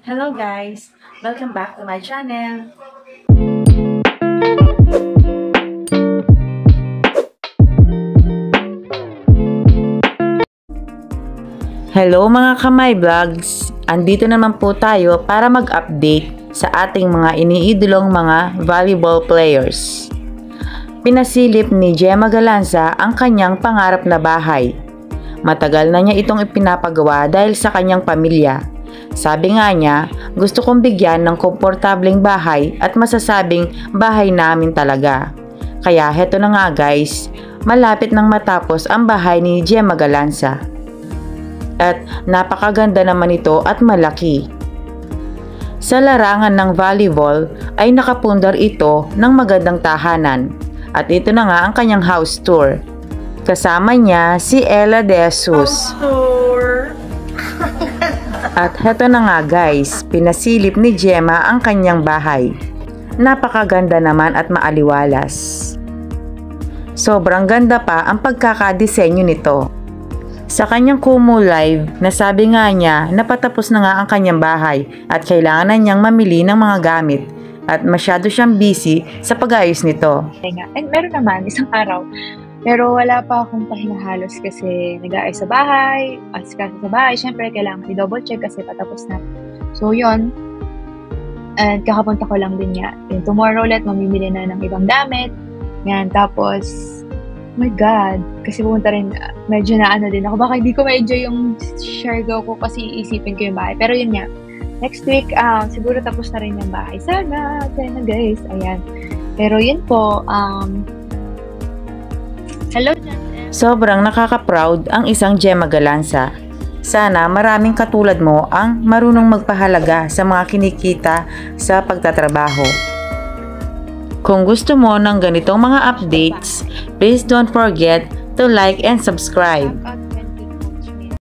Hello guys! Welcome back to my channel! Hello mga kamay vlogs! Andito naman po tayo para mag-update sa ating mga iniidolong mga volleyball players. Pinasilip ni Gemma Galanza ang kanyang pangarap na bahay. Matagal na niya itong ipinapagawa dahil sa kanyang pamilya. Sabi nga niya, gusto kong bigyan ng komportableng bahay at masasabing bahay namin talaga. Kaya heto na nga guys, malapit nang matapos ang bahay ni Gemma Galanza. At napakaganda naman ito at malaki. Sa larangan ng volleyball ay nakapundar ito ng magandang tahanan. At ito na nga ang kanyang house tour. Kasama niya si Ella De Jesus. At heto na nga guys, pinasilip ni Gemma ang kanyang bahay. Napakaganda naman at maaliwalas. Sobrang ganda pa ang pagkakadisenyo nito. Sa kanyang Kumu Live, nasabi nga niya na patapos na nga ang kanyang bahay at kailangan na niyang mamili ng mga gamit at masyado siyang busy sa pag-ayos nito. And meron naman isang araw, pero wala pa akong pahinga halos kasi nag-aayos sa bahay, asikaso sa bahay. Siyempre, kailangan i-double check kasi patapos na. So, yun. And kakapunta ko lang din niya. Yung tomorrow ulit, mamimili na ng ibang damit. Yan, tapos, oh my God, kasi pumunta rin, medyo na ano din ako. Baka hindi ko ma-enjoy yung Siargao ko kasi iisipin ko yung bahay. Pero yun nga, next week, siguro tapos na rin yung bahay. Sana guys, ayan. Pero yun po, hello. Sobrang nakaka-proud ang isang Gemma Galanza. Sana maraming katulad mo ang marunong magpahalaga sa mga kinikita sa pagtatrabaho. Kung gusto mo ng ganitong mga updates, please don't forget to like and subscribe. Shout out 20 Coach Min.